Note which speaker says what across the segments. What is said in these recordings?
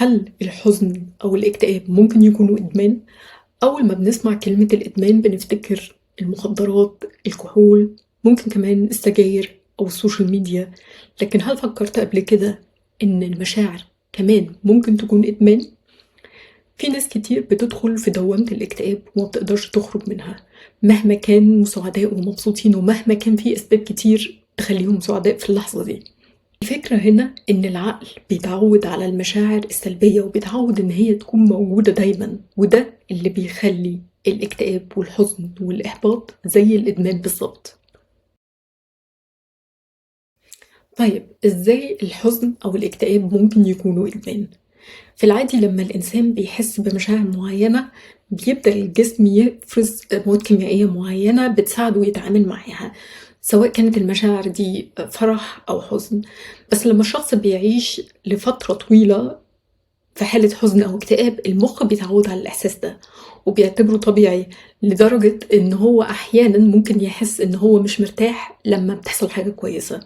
Speaker 1: هل الحزن أو الاكتئاب ممكن يكونوا إدمان؟ أول ما بنسمع كلمة الإدمان بنفتكر المخدرات، الكحول، ممكن كمان السجاير أو السوشيال ميديا، لكن هل فكرت قبل كده إن المشاعر كمان ممكن تكون إدمان؟ في ناس كتير بتدخل في دوامة الاكتئاب وما بتقدرش تخرج منها مهما كانوا سعداء ومبسوطين ومهما كان في أسباب كتير تخليهم سعداء في اللحظة دي. الفكرة هنا إن العقل بيتعود على المشاعر السلبية وبيتعود إن هي تكون موجودة دايما، وده اللي بيخلي الاكتئاب والحزن والإحباط زي الإدمان بالظبط. طيب إزاي الحزن أو الاكتئاب ممكن يكونوا إدمان؟ في العادي لما الإنسان بيحس بمشاعر معينة بيبدأ الجسم يفرز مواد كيميائية معينة بتساعده يتعامل معاها، سواء كانت المشاعر دي فرح أو حزن. بس لما الشخص بيعيش لفترة طويلة في حالة حزن أو اكتئاب المخ بيتعود على الإحساس ده وبيعتبره طبيعي، لدرجة إن هو أحيانا ممكن يحس إن هو مش مرتاح لما بتحصل حاجة كويسة،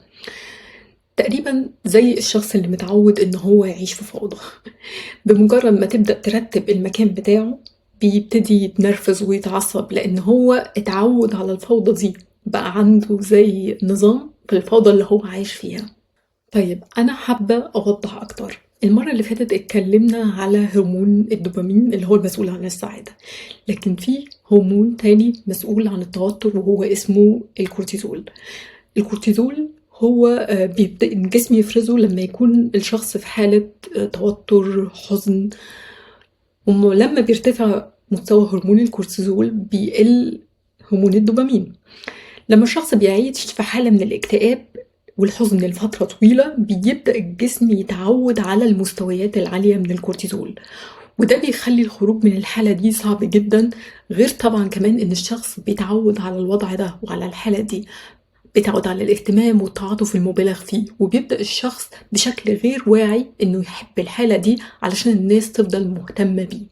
Speaker 1: تقريبا زي الشخص اللي متعود إن هو يعيش في فوضى. بمجرد ما تبدأ ترتب المكان بتاعه بيبتدي يتنرفز ويتعصب لأن هو اتعود على الفوضى دي، بقى عنده زي نظام في الفوضى اللي هو عايش فيها. طيب أنا حابة أوضح أكتر. المرة اللي فاتت اتكلمنا على هرمون الدوبامين اللي هو المسؤول عن السعادة، لكن في هرمون تاني مسؤول عن التوتر وهو اسمه الكورتيزول. الكورتيزول هو بيبدأ الجسم يفرزه لما يكون الشخص في حالة توتر، حزن، ولما بيرتفع مستوى هرمون الكورتيزول بيقل هرمون الدوبامين. لما الشخص بيعيش في حالة من الاكتئاب والحزن لفترة طويلة بيبدأ الجسم يتعود على المستويات العالية من الكورتيزول، وده بيخلي الخروج من الحالة دي صعب جدا، غير طبعا كمان ان الشخص بيتعود على الوضع ده وعلى الحالة دي، بيتعود على الاهتمام والتعاطف المبالغ فيه، وبيبدأ الشخص بشكل غير واعي انه يحب الحالة دي علشان الناس تفضل مهتمة بيه.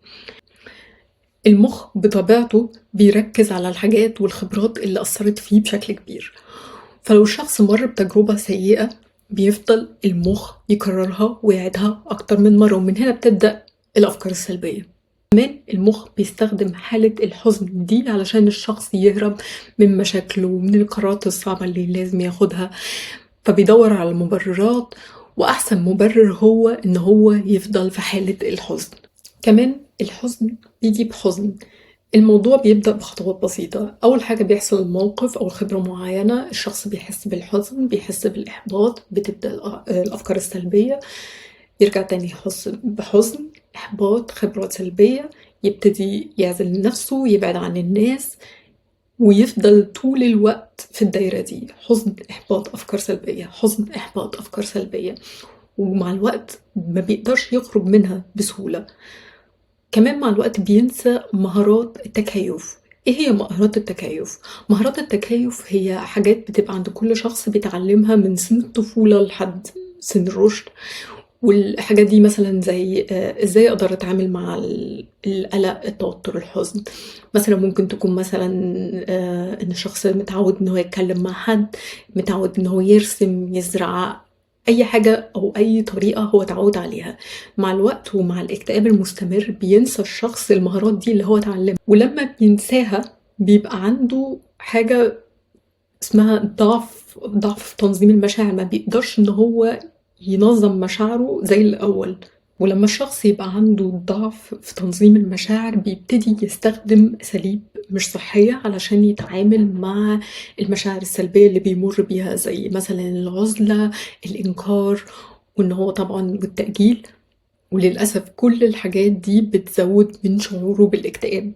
Speaker 1: المخ بطبيعته بيركز على الحاجات والخبرات اللي أثرت فيه بشكل كبير، فلو الشخص مر بتجربة سيئة بيفضل المخ يكررها ويعيدها أكتر من مرة، ومن هنا بتبدأ الأفكار السلبية. كمان المخ بيستخدم حالة الحزن دي علشان الشخص يهرب من مشاكله ومن القرارات الصعبة اللي لازم ياخدها، فبيدور على المبررات، وأحسن مبرر هو إن هو يفضل في حالة الحزن. كمان الحزن بيجي بحزن. الموضوع بيبدأ بخطوات بسيطة. أول حاجة بيحصل الموقف أو خبرة معينة، الشخص بيحس بالحزن، بيحس بالإحباط، بتبدأ الأفكار السلبية، يرجع تاني يحس بحزن، إحباط، خبرات سلبية، يبتدي يعزل نفسه، يبعد عن الناس، ويفضل طول الوقت في الدايرة دي، حزن، إحباط، أفكار سلبية، حزن، إحباط، أفكار سلبية، ومع الوقت ما بيقدرش يخرج منها بسهولة. كمان مع الوقت بينسى مهارات التكيف. ايه هي مهارات التكيف؟ مهارات التكيف هي حاجات بتبقى عند كل شخص بيتعلمها من سن الطفولة لحد سن الرشد، والحاجات دي مثلا زي ازاي اقدر اتعامل مع القلق، التوتر، الحزن. مثلا ممكن تكون مثلا ان الشخص متعود ان هو يتكلم مع حد، متعود ان هو يرسم، يزرع، اي حاجة او اي طريقة هو اتعود عليها. مع الوقت ومع الاكتئاب المستمر بينسى الشخص المهارات دي اللي هو اتعلمها، ولما بينساها بيبقى عنده حاجة اسمها ضعف في تنظيم المشاعر، ما بيقدرش ان هو ينظم مشاعره زي الأول. ولما الشخص يبقى عنده ضعف في تنظيم المشاعر بيبتدي يستخدم أساليب مش صحية علشان يتعامل مع المشاعر السلبية اللي بيمر بيها، زي مثلا العزلة، الإنكار، وإن هو طبعا والتأجيل. وللأسف كل الحاجات دي بتزود من شعوره بالاكتئاب.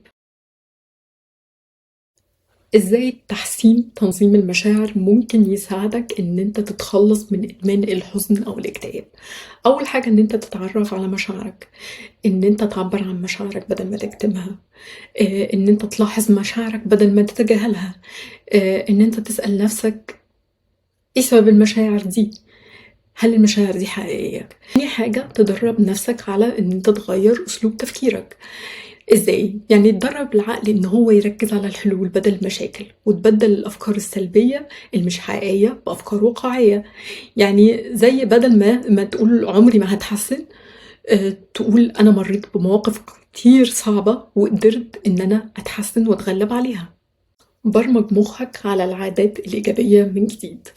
Speaker 1: ازاي تحسين تنظيم المشاعر ممكن يساعدك ان انت تتخلص من ادمان الحزن او الاكتئاب؟ اول حاجة ان انت تتعرف على مشاعرك، ان انت تعبر عن مشاعرك بدل ما تكتمها، ان انت تلاحظ مشاعرك بدل ما تتجاهلها، ان انت تسأل نفسك ايه سبب المشاعر دي، هل المشاعر دي حقيقية؟ تاني حاجة تدرب نفسك على ان انت تغير اسلوب تفكيرك. ازاي؟ يعني تدرب العقل ان هو يركز على الحلول بدل المشاكل، وتبدل الافكار السلبية المش حقيقية بافكار واقعية. يعني زي بدل ما تقول عمري ما هتحسن، تقول أنا مريت بمواقف كتير صعبة وقدرت إن أنا أتحسن وأتغلب عليها. برمج مخك على العادات الإيجابية من جديد.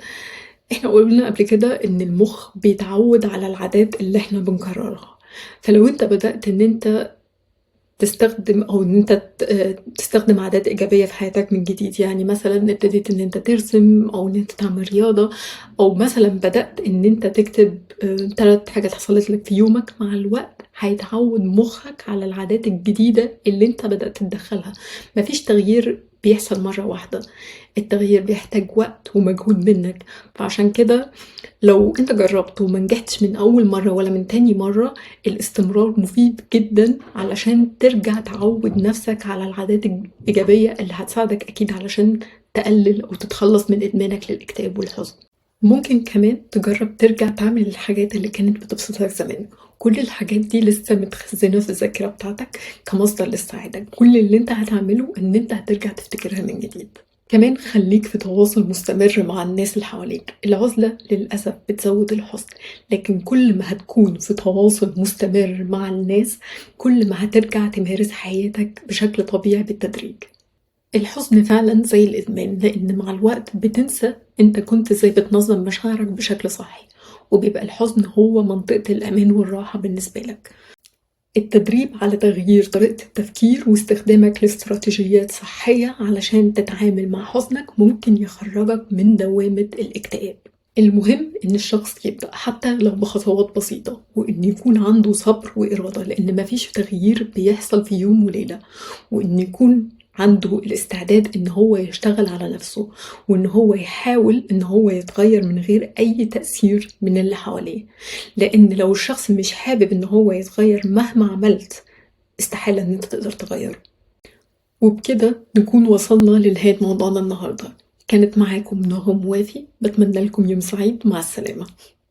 Speaker 1: احنا قلنا قبل كده إن المخ بيتعود على العادات اللي احنا بنكررها، فلو انت بدأت إن انت تستخدم أو إن أنت تستخدم عادات إيجابية في حياتك من جديد، يعني مثلا ابتديت إن أنت ترسم أو إن أنت تعمل رياضة، أو مثلا بدأت إن أنت تكتب 3 حاجات حصلت لك في يومك، مع الوقت هيتعود مخك على العادات الجديدة اللي أنت بدأت تدخلها. مفيش تغيير بيحصل مرة واحدة، التغيير بيحتاج وقت ومجهود منك. فعشان كده لو انت جربت وما نجحتش من اول مرة ولا من تاني مرة، الاستمرار مفيد جدا علشان ترجع تعود نفسك على العادات الإيجابية اللي هتساعدك أكيد علشان تقلل أو تتخلص من إدمانك للاكتئاب والحزن. ممكن كمان تجرب ترجع تعمل الحاجات اللي كانت بتبسطك زمان. كل الحاجات دي لسه متخزنة في الذاكرة بتاعتك كمصدر للسعادة، كل اللي انت هتعمله ان انت هترجع تفتكرها من جديد. كمان خليك في تواصل مستمر مع الناس اللي حواليك. العزلة للأسف بتزود الحزن، لكن كل ما هتكون في تواصل مستمر مع الناس كل ما هترجع تمارس حياتك بشكل طبيعي بالتدريج. الحزن فعلا زي الإدمان، لأن مع الوقت بتنسى انت كنت ازاي بتنظم مشاعرك بشكل صحي، وبيبقى الحزن هو منطقة الأمان والراحة بالنسبة لك. التدريب على تغيير طريقة التفكير واستخدامك لاستراتيجيات صحية علشان تتعامل مع حزنك ممكن يخرجك من دوامة الاكتئاب. المهم إن الشخص يبدأ حتى لو بخطوات بسيطة، وإن يكون عنده صبر وإرادة، لأن مفيش تغيير بيحصل في يوم وليلة، وإن يكون عنده الاستعداد إن هو يشتغل على نفسه، وإن هو يحاول إن هو يتغير من غير أي تأثير من اللي حواليه. لأن لو الشخص مش حابب إن هو يتغير مهما عملت، استحالة إن أنت تقدر تغيره. وبكده نكون وصلنا لنهاية موضوعنا النهاردة. كانت معاكم نغم وافي، بتمنى لكم يوم سعيد، مع السلامة.